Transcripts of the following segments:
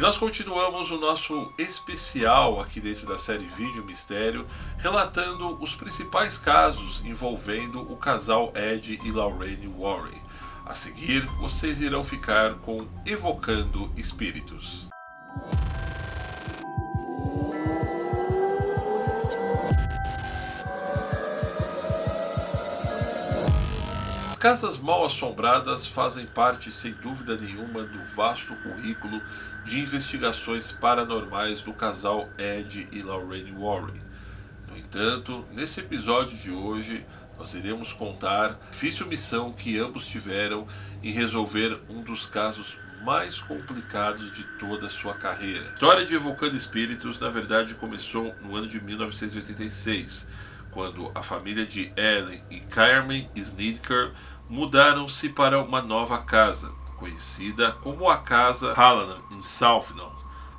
nós continuamos o nosso especial aqui dentro da série Vídeo Mistério, relatando os principais casos envolvendo o casal Ed e Lorraine Warren. A seguir, vocês irão ficar com Evocando Espíritos. Casas mal assombradas fazem parte, sem dúvida nenhuma, do vasto currículo de investigações paranormais do casal Ed e Lorraine Warren. No entanto, nesse episódio de hoje, nós iremos contar a difícil missão que ambos tiveram em resolver um dos casos mais complicados de toda a sua carreira. A história de Evocando Espíritos, na verdade, começou no ano de 1986, quando a família de Ellen e Carmen Snitker mudaram-se para uma nova casa, conhecida como a Casa Hallinan, em Southdown.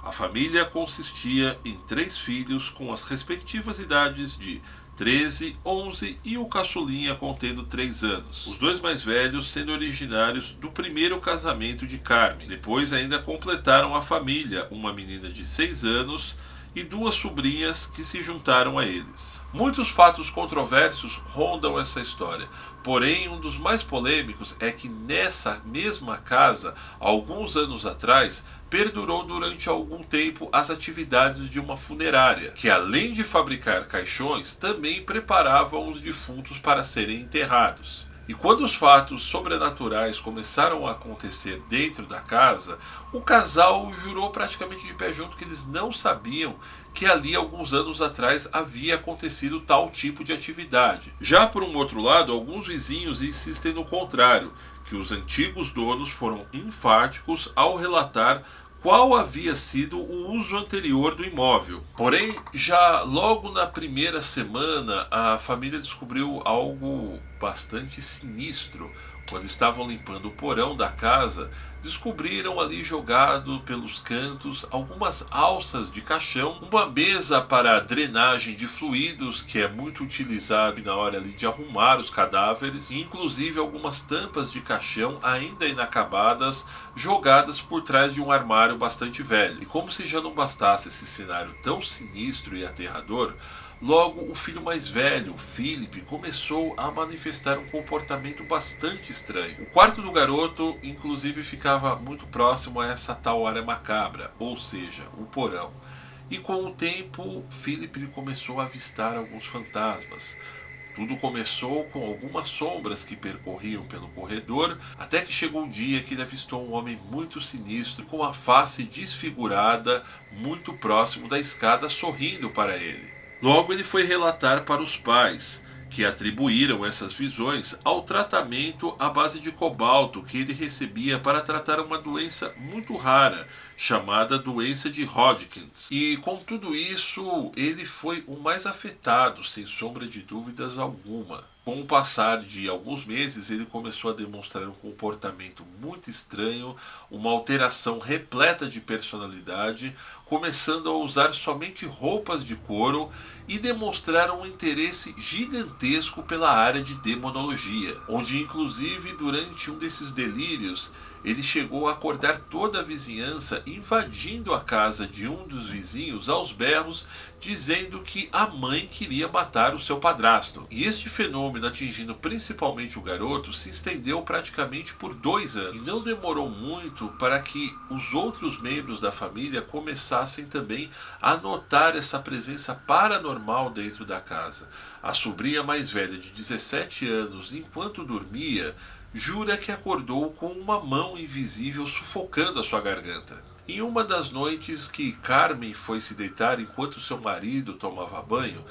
A família consistia em 3 filhos com as respectivas idades de 13, 11 e o caçulinha contendo 3 anos. Os 2 mais velhos sendo originários do primeiro casamento de Carmen. Depois ainda completaram a família uma menina de 6 anos e 2 sobrinhas que se juntaram a eles. Muitos fatos controversos rondam essa história, porém um dos mais polêmicos é que nessa mesma casa, alguns anos atrás, perdurou durante algum tempo as atividades de uma funerária, que além de fabricar caixões, também preparavam os defuntos para serem enterrados. E quando os fatos sobrenaturais começaram a acontecer dentro da casa, o casal jurou praticamente de pé junto que eles não sabiam que ali alguns anos atrás havia acontecido tal tipo de atividade. Já por um outro lado, alguns vizinhos insistem no contrário, que os antigos donos foram enfáticos ao relatar qual havia sido o uso anterior do imóvel. Porém, já logo na primeira semana, a família descobriu algo bastante sinistro. Quando estavam limpando o porão da casa, descobriram ali jogado pelos cantos algumas alças de caixão, uma mesa para drenagem de fluidos, que é muito utilizado na hora ali de arrumar os cadáveres, e inclusive algumas tampas de caixão ainda inacabadas, jogadas por trás de um armário bastante velho. E como se já não bastasse esse cenário tão sinistro e aterrador, logo o filho mais velho, Philip, começou a manifestar um comportamento bastante estranho. O quarto do garoto, inclusive, ficava muito próximo a essa tal área macabra, ou seja, o porão. E com o tempo, Philip começou a avistar alguns fantasmas. Tudo começou com algumas sombras que percorriam pelo corredor, até que chegou um dia que ele avistou um homem muito sinistro, com a face desfigurada, muito próximo da escada, sorrindo para ele. Logo ele foi relatar para os pais, que atribuíram essas visões ao tratamento à base de cobalto que ele recebia para tratar uma doença muito rara, chamada doença de Hodgkins. E com tudo isso, ele foi o mais afetado, sem sombra de dúvidas alguma. Com o passar de alguns meses, ele começou a demonstrar um comportamento muito estranho, uma alteração repleta de personalidade, começando a usar somente roupas de couro e demonstrar um interesse gigantesco pela área de demonologia, onde inclusive durante um desses delírios ele chegou a acordar toda a vizinhança, invadindo a casa de um dos vizinhos aos berros, dizendo que a mãe queria matar o seu padrasto. E este fenômeno, atingindo principalmente o garoto, se estendeu praticamente por 2 anos. E não demorou muito para que os outros membros da família começassem também a notar essa presença paranormal dentro da casa. A sobrinha mais velha, de 17 anos, enquanto dormia, jura que acordou com uma mão invisível sufocando a sua garganta. Em uma das noites que Carmen foi se deitar enquanto seu marido tomava banho,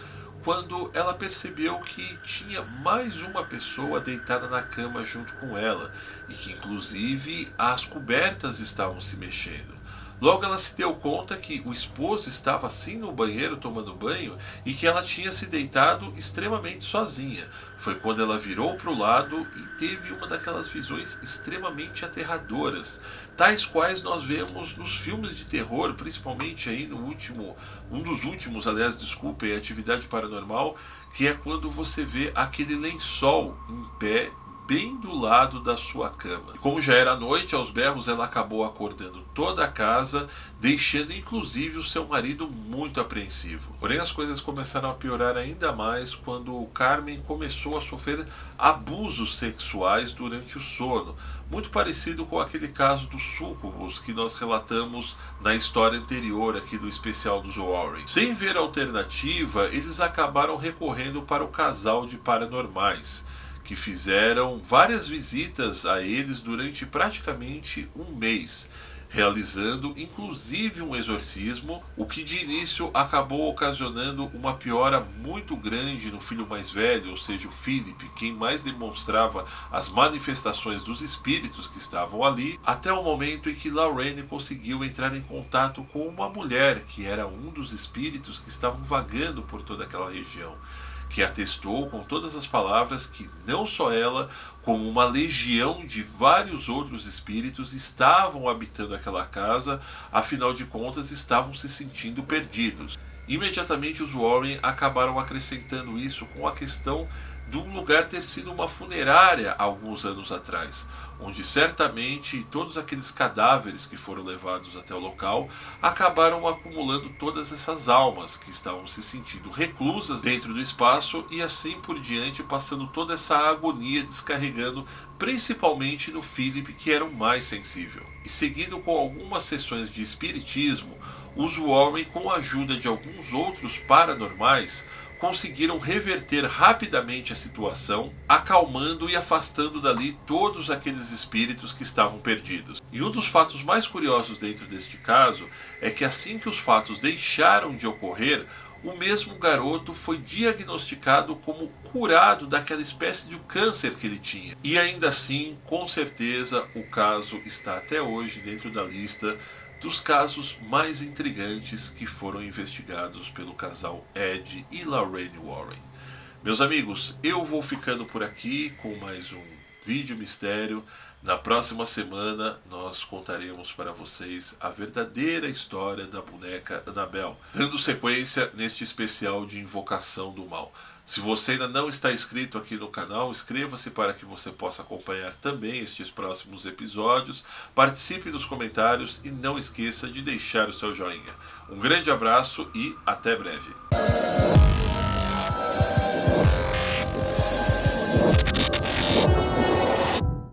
quando ela percebeu que tinha mais uma pessoa deitada na cama junto com ela, e que inclusive as cobertas estavam se mexendo. Logo ela se deu conta que o esposo estava assim no banheiro tomando banho e que ela tinha se deitado extremamente sozinha. Foi quando ela virou para o lado e teve uma daquelas visões extremamente aterradoras, tais quais nós vemos nos filmes de terror, principalmente aí no último, um dos últimos, aliás, desculpem, Atividade Paranormal, que é quando você vê aquele lençol em pé bem do lado da sua cama. E como já era noite, aos berros ela acabou acordando toda a casa, deixando inclusive o seu marido muito apreensivo. Porém, as coisas começaram a piorar ainda mais quando Carmen começou a sofrer abusos sexuais durante o sono, muito parecido com aquele caso dos súcubos que nós relatamos na história anterior aqui do especial dos Warren. Sem ver alternativa, eles acabaram recorrendo para o casal de paranormais, que fizeram várias visitas a eles durante praticamente um mês, realizando inclusive um exorcismo, o que de início acabou ocasionando uma piora muito grande no filho mais velho, ou seja, o Philip, quem mais demonstrava as manifestações dos espíritos que estavam ali, até o momento em que Lorraine conseguiu entrar em contato com uma mulher que era um dos espíritos que estavam vagando por toda aquela região, que atestou com todas as palavras que não só ela, como uma legião de vários outros espíritos estavam habitando aquela casa, afinal de contas estavam se sentindo perdidos. Imediatamente os Warren acabaram acrescentando isso com a questão do lugar ter sido uma funerária alguns anos atrás, onde certamente todos aqueles cadáveres que foram levados até o local acabaram acumulando todas essas almas que estavam se sentindo reclusas dentro do espaço e assim por diante, passando toda essa agonia, descarregando principalmente no Philip, que era o mais sensível. E seguindo com algumas sessões de espiritismo, os Warren, com a ajuda de alguns outros paranormais, conseguiram reverter rapidamente a situação, acalmando e afastando dali todos aqueles espíritos que estavam perdidos. E um dos fatos mais curiosos dentro deste caso é que assim que os fatos deixaram de ocorrer, o mesmo garoto foi diagnosticado como curado daquela espécie de câncer que ele tinha. E ainda assim, com certeza, o caso está até hoje dentro da lista dos casos mais intrigantes que foram investigados pelo casal Ed e Lorraine Warren. Meus amigos, eu vou ficando por aqui com mais um vídeo mistério. Na próxima semana nós contaremos para vocês a verdadeira história da boneca Annabelle, dando sequência neste especial de Invocação do Mal. Se você ainda não está inscrito aqui no canal, inscreva-se para que você possa acompanhar também estes próximos episódios, participe nos comentários e não esqueça de deixar o seu joinha. Um grande abraço e até breve.